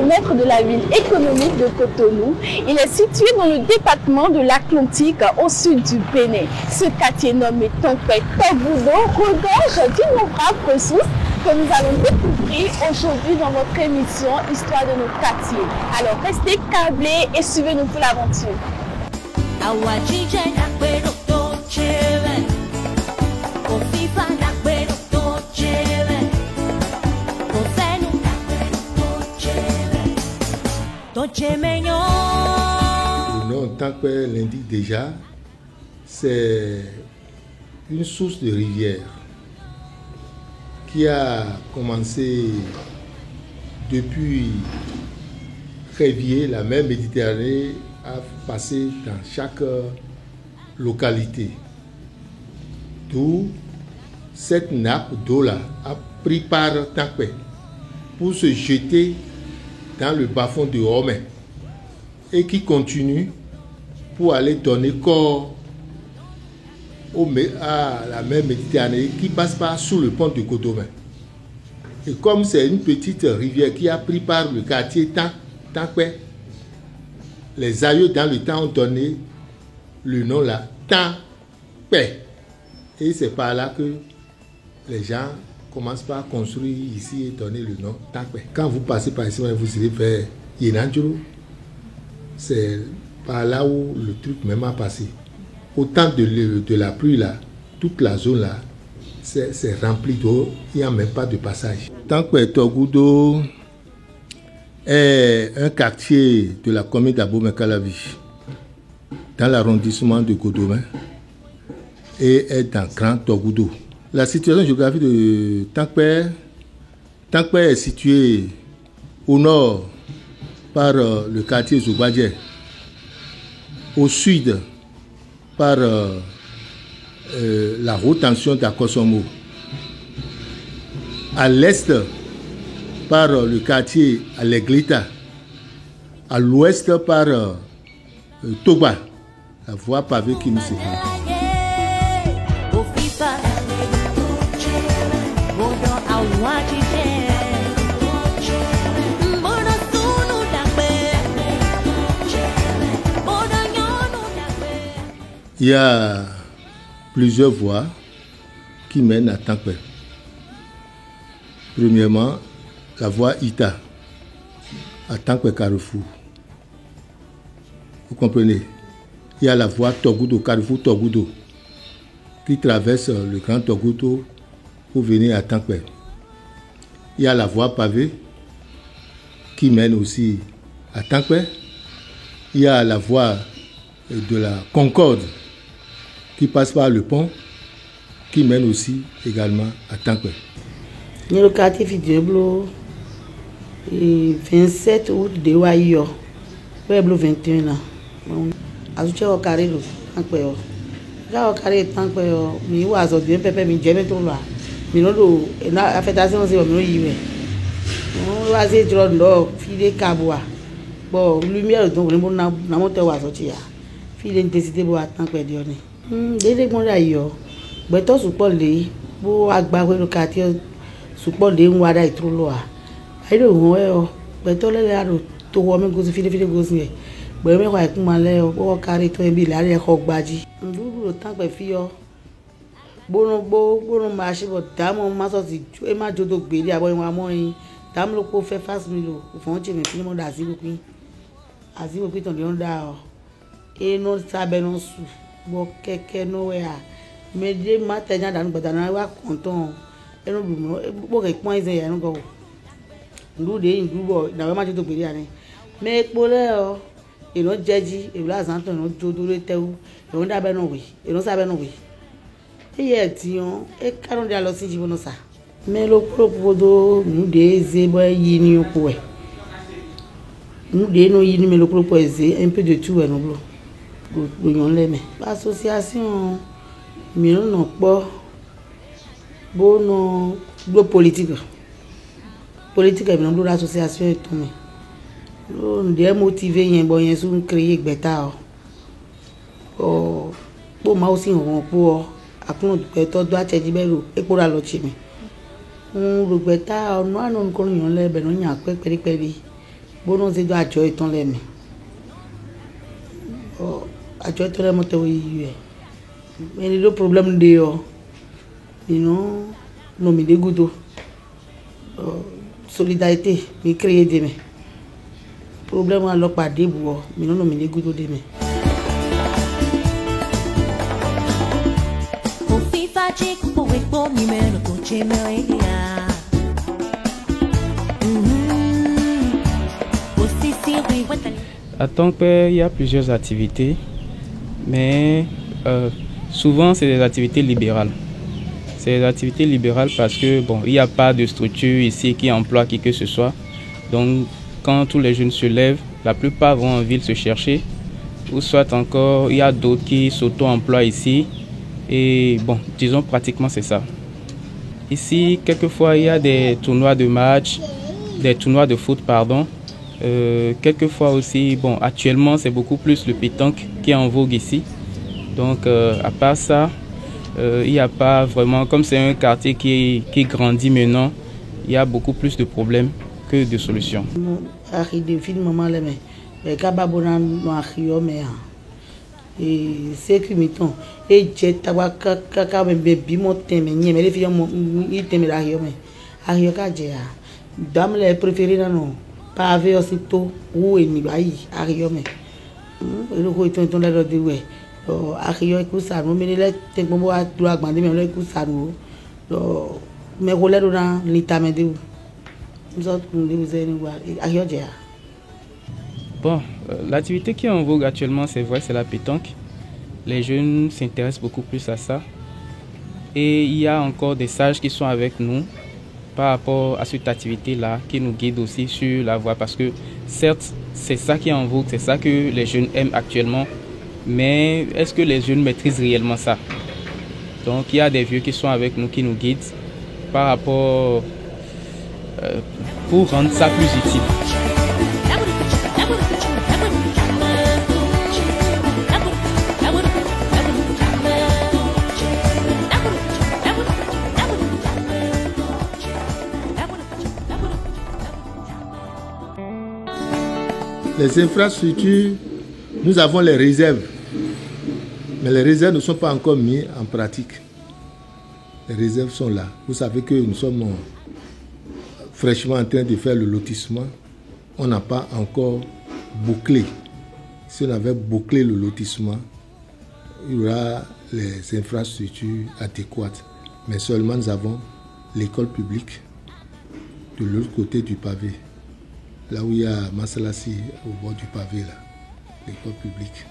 maître de la ville économique de Cotonou. Il est situé dans le département de l'Atlantique, au sud du Bénin. Ce quartier nommé Tonkwe Togoudo regorge d'innombrables ressources que nous allons découvrir aujourd'hui dans votre émission Histoire de nos quartiers. Alors restez câblés et suivez-nous pour l'aventure. Le nom Tonkwe l'indique déjà, c'est une source de rivière qui a commencé depuis Crévier, la mer Méditerranée a passé dans chaque localité. D'où cette nappe d'eau-là a pris par Tonkwe pour se jeter dans le bas-fond de Homé et qui continue pour aller donner corps à la mer Méditerranée qui passe par sous le pont de Codomé. Et comme c'est une petite rivière qui a pris par le quartier Tonkwe, les aïeux dans le temps ont donné le nom là, Tonkwe. Et c'est par là que les gens commencent par construire ici et donner le nom Tonkwe. Quand vous passez par ici, vous irez vers Yenanjuru. C'est par là où le truc même a passé. Au temps de la pluie là, toute la zone là, c'est rempli d'eau, il n'y a même pas de passage. Tonkwe Togoudo est un quartier de la commune d'Abomey-Calavi, dans l'arrondissement de Codomé, et est dans Grand Togoudo. La situation géographique de Tonkwe est située au nord par le quartier Zobadje, au sud par la haute tension d'Akosomo, à l'est par le quartier Aleglita, à l'ouest par Toba, la voie pavée qui nous sépare. Il y a plusieurs voies qui mènent à Tonkwe. Premièrement, la voie Ita, à Tonkwe Carrefour. Vous comprenez? Il y a la voie Togoudo, Carrefour Togoudo, qui traverse le Grand Togoudo pour venir à Tonkwe. Il y a la voie pavée qui mène aussi à Tonkwe. Il y a la voie de la Concorde qui passe par le pont, qui mène aussi également à Tonkwe. Le quartier Fidjeblo, 27 août de Wayo, Pueblo 21 ans. Azuche au carré le Tonkwe. Là au carré Tonkwe, mi wa zo bien pépé mi jeme to là. Mi no do na affectation c'est mi no yiwe. On va se drondo file kabwa. Bon, lumière donc le monde na monte wa zo tia. File intensité bo Tonkwe dione. Dede mo da yo. Beto support le bo agba we le quartier support le nwa da itrulo a. Ayo won e o. Beto le la ro to wo me go si file go si e. Be me kwa ikun ma le o bo carry to en bi la re ko gbaji. Nduru Tonkwe fi yo. Bono ma ṣe bo damo ma so ti e ma jodo gbere abo yin wa mo yin. Dam lo ko fe fast me lo. Fon che me fi mo da si pin. Asi wo pin ton de on da o. E no sabe no su. Bo keke no we a. Me de ma te jan dan gbada na wa konton. E no du mo bo ke pon izen ya no go. Ndu de ndu bo na we ma jodo gbere ani. Me epo le o. E no jeji, e la zanto no jodo le tewu. E on da be no we. E no sabe no we. Iye ti on e karon dia lo si jibono sa me lo propodo nu de ze bo yi ni oko e nu de no yi ni me lo proposer un peu de tout e no blo go yon le me association mi no po bo no glo politique mi no blo association e to me lo de motiver yen bo yen sun créer gbeta o bo ma o si won po akun to do acheji bero epora lo chi mi rugbeta onu anu ko yan le be no yan pe periperi Bon, on s'est dit à Joy ton l'aime. À Joy ton l'aime, tu vois. Mais le problème de non, non, mais des gouttes. Solidarité, mais créer des mains. Problème alors pas des bois, mais non, mais des gouttes des mains. À Tongpe, il y a plusieurs activités, mais souvent c'est des activités libérales. C'est des activités libérales parce que bon, il n'y a pas de structure ici qui emploie qui que ce soit. Donc quand tous les jeunes se lèvent, la plupart vont en ville se chercher, ou soit encore il y a d'autres qui s'auto-emploient ici. Et bon, disons pratiquement c'est ça. Ici, quelquefois, il y a des tournois de match, des tournois de foot, pardon. Quelquefois aussi, bon, actuellement, c'est beaucoup plus le pétanque qui est en vogue ici. Donc, à part ça, il n'y a pas vraiment, comme c'est un quartier qui grandit maintenant, il y a beaucoup plus de problèmes que de solutions. Et c'est que mettons et j'ai tabac caca bébé monté mais n'y les filles il t'aime la rio mais ario kaja dame les préférées non pas avec aussitôt ou et ni baï ario mais le coup ton là de ouais ario écoute ça nous mais les t'es bon à droit bandé mais le écoute ça nous mais relais dans l'état de nous autres nous les ario ja. Bon, l'activité qui est en vogue actuellement, c'est vrai, c'est la pétanque. Les jeunes s'intéressent beaucoup plus à ça. Et il y a encore des sages qui sont avec nous par rapport à cette activité-là, qui nous guident aussi sur la voie. Parce que certes, c'est ça qui est en vogue, c'est ça que les jeunes aiment actuellement. Mais est-ce que les jeunes maîtrisent réellement ça? Donc il y a des vieux qui sont avec nous, qui nous guident par rapport pour rendre ça plus utile. Les infrastructures, nous avons les réserves, mais les réserves ne sont pas encore mises en pratique. Les réserves sont là. Vous savez que nous sommes fraîchement en train de faire le lotissement. On n'a pas encore bouclé. Si on avait bouclé le lotissement, il y aura les infrastructures adéquates. Mais seulement nous avons l'école publique de l'autre côté du pavé. Là où il y a Masalassi, au bord du pavé, là, l'école publique.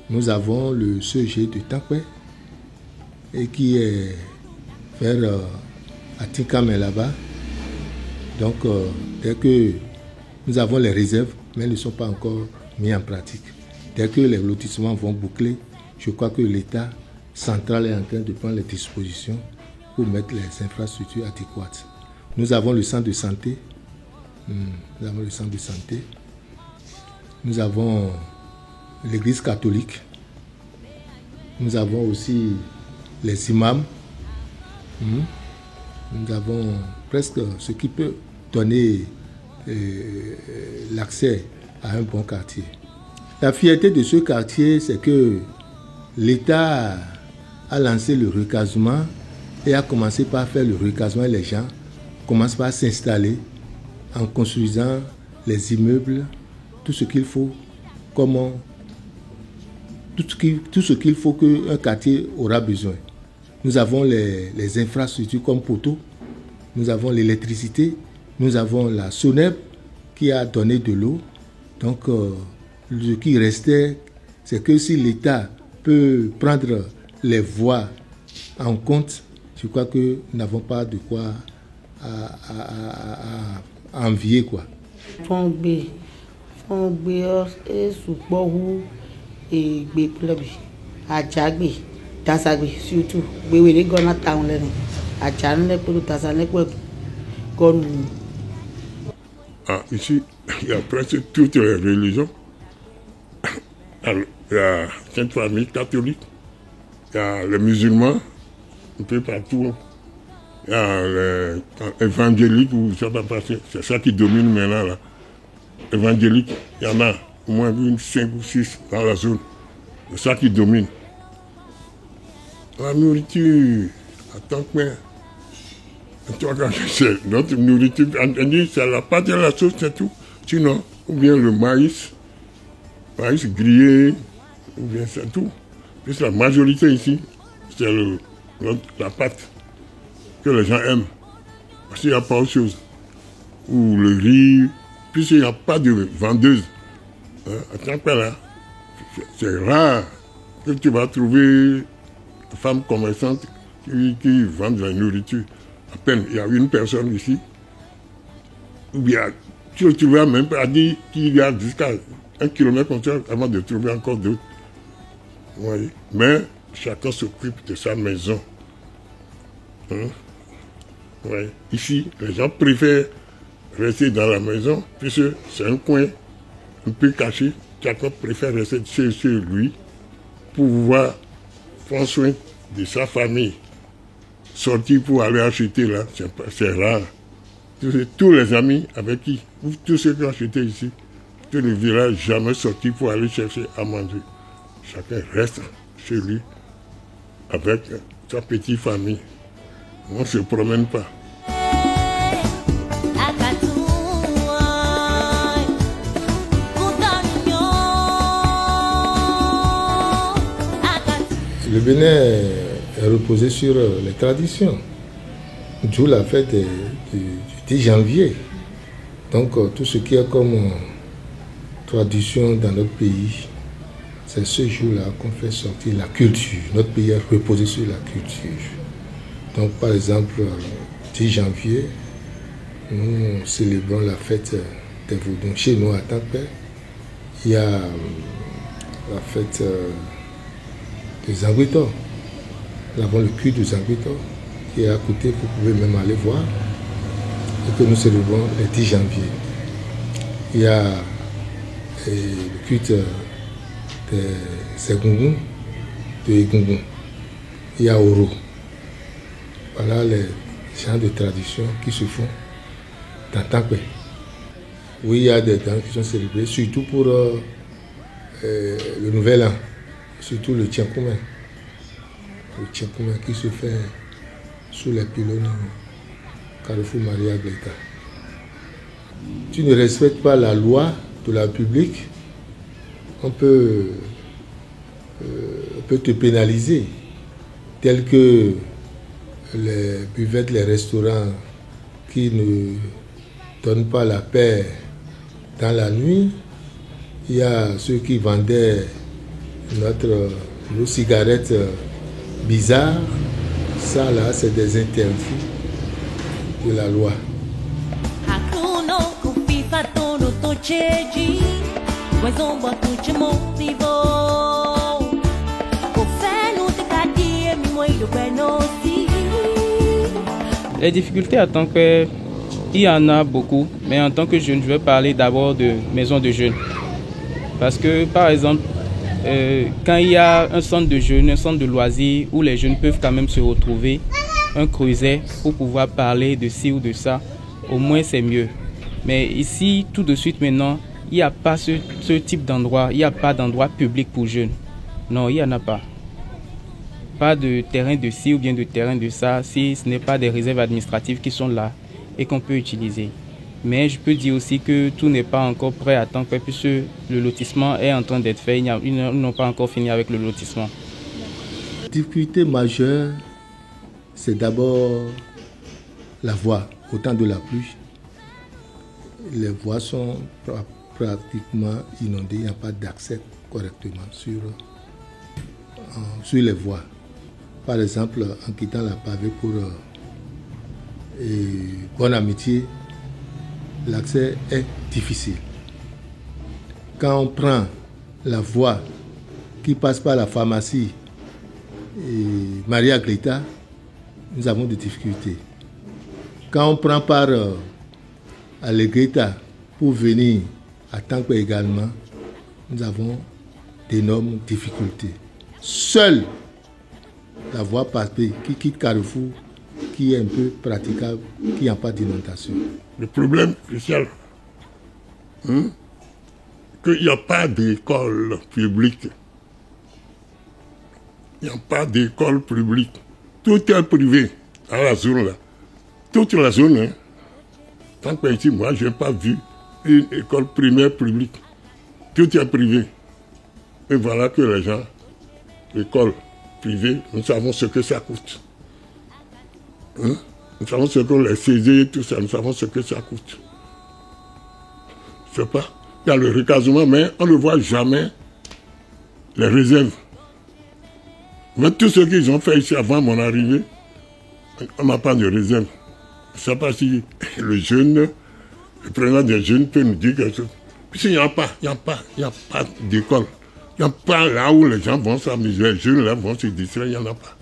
Nous avons le CEG de Tongpe, et qui est vers Atikame là-bas. Donc, dès que nous avons les réserves, mais elles ne sont pas encore mises en pratique. Dès que les lotissements vont boucler, je crois que l'État central est en train de prendre les dispositions pour mettre les infrastructures adéquates. Nous avons le centre de santé. Nous avons le centre de santé. Nous avons l'église catholique. Nous avons aussi les imams. Nous avons presque ce qui peut donner l'accès à un bon quartier. La fierté de ce quartier, c'est que l'État a lancé le recasement et a commencé par faire le recasement. Les gens commencent par s'installer en construisant les immeubles, tout ce qu'il faut, tout ce qu'il faut qu'un quartier aura besoin. Nous avons les infrastructures comme poteaux, nous avons l'électricité, nous avons la SONEB qui a donné de l'eau. Donc, ce qui restait, c'est que si l'État peut prendre les voies en compte, je crois que nous n'avons pas de quoi à envier, quoi. Surtout, ici, il y a presque toutes les religions. Il y a cette famille catholique, il y a les musulmans, un peu partout. Il y a les évangéliques, où ça va passer. C'est ça qui domine maintenant là. évangéliques, il y en a au moins 5 ou 6 dans la zone. C'est ça qui domine. La nourriture, attends que c'est notre nourriture, on dit c'est la pâte et la sauce, c'est tout. Sinon, ou bien le maïs grillé, ou bien c'est tout. Puis la majorité ici, c'est la pâte que les gens aiment. Parce qu'il n'y a pas autre chose. Ou le riz, puisqu'il n'y a pas de vendeuse. Attends que là, c'est rare que tu vas trouver une femme commerçante qui vend de la nourriture. À peine, il y a une personne ici. Ou bien, tu vas même pas dire qu'il y a jusqu'à 1 kilomètre comme ça avant de trouver encore d'autres. Oui. Mais chacun s'occupe de sa maison. Oui. Ici, les gens préfèrent rester dans la maison, puisque c'est un coin un peu caché. Chacun préfère rester chez lui pour pouvoir prendre soin de sa famille. Sortir pour aller acheter là, c'est rare. Tous les amis avec qui, tous ceux qui ont acheté ici, tout le village jamais sorti pour aller chercher à manger. Chacun reste chez lui avec sa petite famille. On ne se promène pas. Le Bénin est reposé sur les traditions, d'où la fête du 10 janvier. Donc tout ce qui est comme tradition dans notre pays, c'est ce jour-là qu'on fait sortir la culture. Notre pays est reposé sur la culture. Donc par exemple, le 10 janvier, nous célébrons la fête des Vaudons. Chez nous à Tampé, il y a la fête des Zanguito. Nous avons le culte de Zanguito qui est à côté, vous pouvez même aller voir, et que nous célébrons le 10 janvier. Il y a le culte des Segungun, de Egungun. Il y a Oro. Voilà les gens de tradition qui se font dans Tampé. Oui, il y a des danses qui sont célébrées, surtout pour le Nouvel An, surtout le Tiankoumen. Le Tiankoumen qui se fait sous les pylônes Carrefour Maria Gleta. Tu ne respectes pas la loi de la République, on peut te pénaliser, tel que les buvettes, les restaurants qui ne donnent pas la paix dans la nuit. Il y a ceux qui vendaient nos cigarettes bizarres. Ça là, c'est des interdits de la loi. Les difficultés à Tampé, il y en a beaucoup, mais en tant que jeune, je vais parler d'abord de maisons de jeunes. Parce que, par exemple, quand il y a un centre de jeunes, un centre de loisirs, où les jeunes peuvent quand même se retrouver, un creuset pour pouvoir parler de ci ou de ça, au moins c'est mieux. Mais ici, tout de suite maintenant, il n'y a pas ce type d'endroit, il n'y a pas d'endroit public pour jeunes. Non, il n'y en a pas. Pas de terrain de ci ou bien de terrain de ça, si ce n'est pas des réserves administratives qui sont là et qu'on peut utiliser. Mais je peux dire aussi que tout n'est pas encore prêt à temps, puisque le lotissement est en train d'être fait. Ils n'ont pas encore fini avec le lotissement. La difficulté majeure, c'est d'abord la voie. Au temps de la pluie, les voies sont pratiquement inondées. Il n'y a pas d'accès correctement sur les voies. Par exemple, en quittant la pavée pour Bonne Amitié, l'accès est difficile. Quand on prend la voie qui passe par la pharmacie Maria Gleta, nous avons des difficultés. Quand on prend par Allegreta pour venir à Tampé également, nous avons d'énormes difficultés. Seule la voie passée qui quitte Carrefour, qui est un peu praticable, qui n'a pas d'inondation. Le problème crucial qu'il n'y a pas d'école publique. Il n'y a pas d'école publique. Tout est privé à la zone là. Toute la zone, hein. Tant que ici, moi, je n'ai pas vu une école primaire publique. Tout est privé. Et voilà que les gens, l'école privée, nous savons ce que ça coûte. Hein? Nous savons ce que les saisies, tout ça, nous savons ce que ça coûte. Je ne sais pas. Il y a le recasement, mais on ne voit jamais les réserves. Mais tout ce qu'ils ont fait ici avant mon arrivée, on n'a pas de réserve. Je ne sais pas si le président des jeunes peut nous dire quelque chose. Puisqu'il n'y a pas d'école. Il n'y a pas là où les gens vont s'amuser, les jeunes là vont se distraire, il n'y en a pas.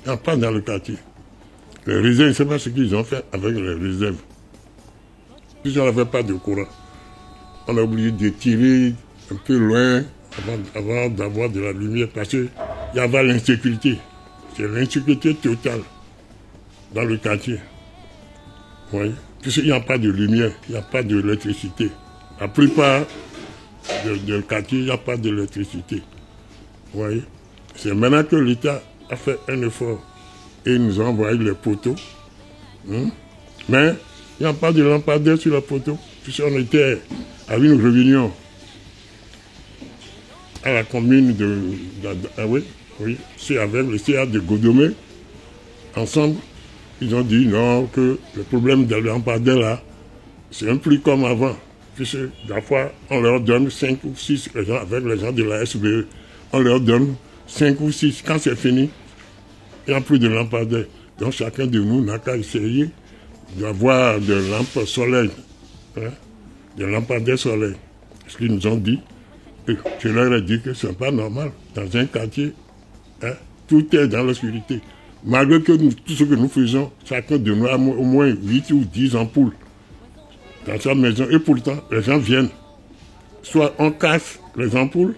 Il n'y en a pas dans le quartier. Les réserves, je ne sais pas ce qu'ils ont fait avec les réserves. Puisqu'on n'avait pas de courant. On a oublié de tirer un peu loin avant d'avoir de la lumière parce qu'il y avait l'insécurité. C'est l'insécurité totale dans le quartier. Vous voyez? Puisqu'il n'y a pas de lumière, il n'y a pas d'électricité. La plupart du quartier, il n'y a pas d'électricité. Vous voyez? C'est maintenant que l'État a fait un effort et nous a envoyé les poteaux. Mais il n'y a pas de lampadaire sur la poteau. Puisqu'on était à une réunion à la commune c'est avec le CA de Godomé. Ensemble, ils ont dit non, que le problème des lampadaires là, c'est un peu comme avant. Puisque la fois, on leur donne 5 ou 6, avec les gens de la SBE, on leur donne 5 ou 6. Quand c'est fini, il n'y a plus de lampadaires. Donc chacun de nous n'a qu'à essayer d'avoir des lampes solaires, des lampadaires solaires. Ce qu'ils nous ont dit, et je leur ai dit que ce n'est pas normal. Dans un quartier, tout est dans l'obscurité. Malgré que tout ce que nous faisons, chacun de nous a au moins 8 ou 10 ampoules dans sa maison. Et pourtant, les gens viennent. Soit on casse les ampoules,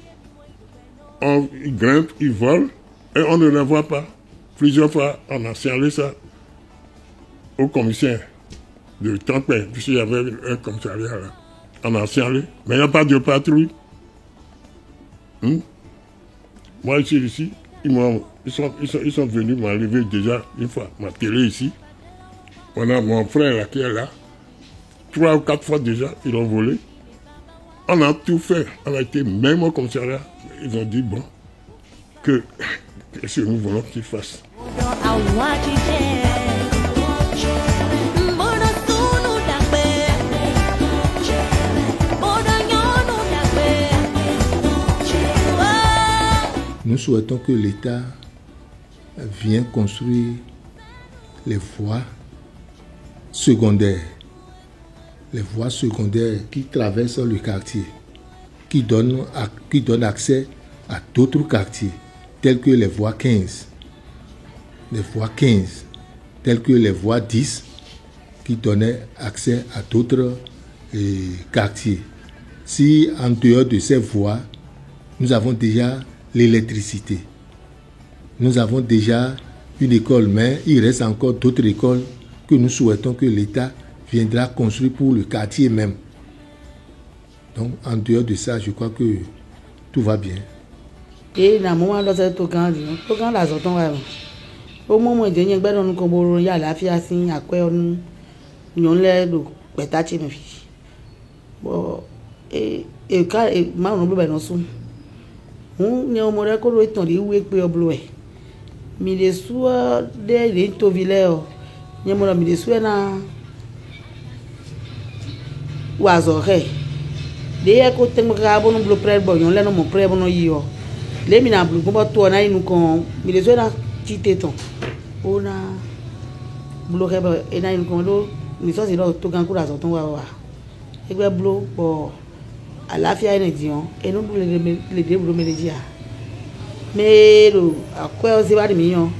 ils grimpent, ils volent, et on ne les voit pas. Plusieurs fois, on a signalé ça au commissaire de Tampere, puisqu'il y avait un commissariat là. On a signalé, mais il n'y a pas de patrouille. Moi, ici, ils sont venus m'enlever déjà une fois ma télé ici. On a mon frère là qui est là. 3 ou 4 fois déjà, ils l'ont volé. On a tout fait. On a été même au commissariat. Ils ont dit, bon, qu'est-ce que nous voulons qu'ils fassent. Nous souhaitons que l'État vienne construire les voies secondaires. Les voies secondaires qui traversent le quartier, qui donnent accès à d'autres quartiers, tels que les voies 15. Les voies 15, telles que les voies 10, qui donnaient accès à d'autres quartiers. Si en dehors de ces voies, nous avons déjà l'électricité, nous avons déjà une école, mais il reste encore d'autres écoles que nous souhaitons que l'État viendra construire pour le quartier même. Donc, en dehors de ça, je crois que tout va bien. Et dans le moment où c'est tout quand la zone au moment où il y a un peu de la fille assis à quoi on l'a de pétacher mes filles. Bon, et quand ma on oublie non sous. On y a un moment où il est où est peu bleu. Mais les soirs des l'intovilleur, il y a un moment où il est na oiseaurait. Des côtés me grave on bleu près bon, on l'a non mon près bon yo. Les mina bleu comme toi na nous con, mais les soirs tité ton. On a bleu rebe et na nous con lo, mais ça c'est là tout quand la zone wa. Et bleu bon à la fia énergie et nous les deux bleu média. Mais à quoi on se va de millions.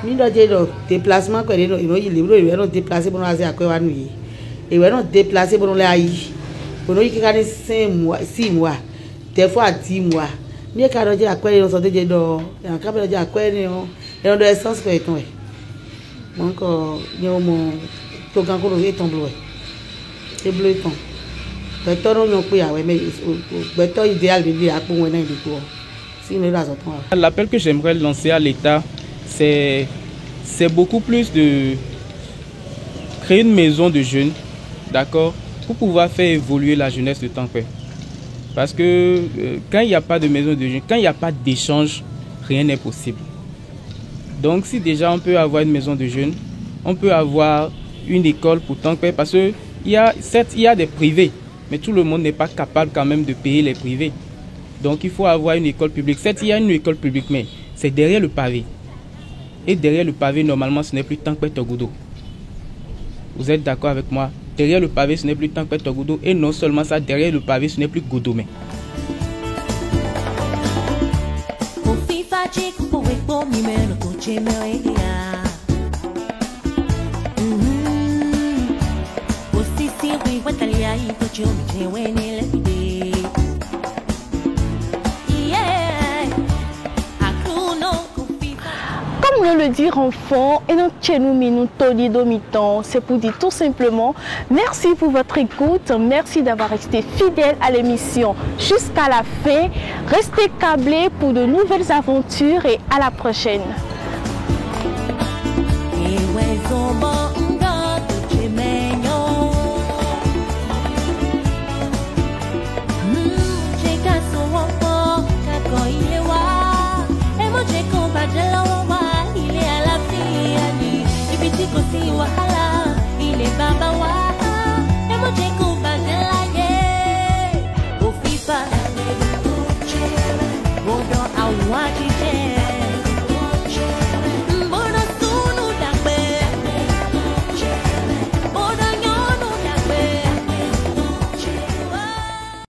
Ni doit dire déplacement quoi il est déplacé pour nous à quoi va nous. Et ouais non déplacé pour nous aller. Pour nous qui gagne 5 mois, 6 mois, des fois 10 mois. Ni quand on dit à quoi ils sont déjà dans en cas de dire à quoi ils ont dans essence que étant. Donc il y a mon tout quand on est tombé. C'est bleu ton. gbẹtọ ló yan pé àwẹ mẹ gbẹtọ idéal lè àpò wọn náà ìdìbò sínú ìlàsọ tán wa. L'appel que j'aimerais lancer à l'État, c'est beaucoup plus de créer une maison de jeunes, d'accord, pour pouvoir faire évoluer la jeunesse de Tankwe. Parce que quand il n'y a pas de maison de jeunes, quand il n'y a pas d'échange, rien n'est possible. Donc si déjà on peut avoir une maison de jeunes, on peut avoir une école pour Tankwe, parce que certes il y a des privés, mais tout le monde n'est pas capable quand même de payer les privés. Donc il faut avoir une école publique. Certes, il y a une école publique, mais c'est derrière le pavé. Et derrière le pavé, normalement, ce n'est plus Tankwe Togodo. Vous êtes d'accord avec moi? Derrière le pavé, ce n'est plus Tankwe Togodo. Et non seulement ça, derrière le pavé, ce n'est plus Godomé. Comme nous le dire enfant, et non c'est pour dire tout simplement merci pour votre écoute, merci d'avoir resté fidèle à l'émission jusqu'à la fin. Restez câblés pour de nouvelles aventures et à la prochaine. Watch it.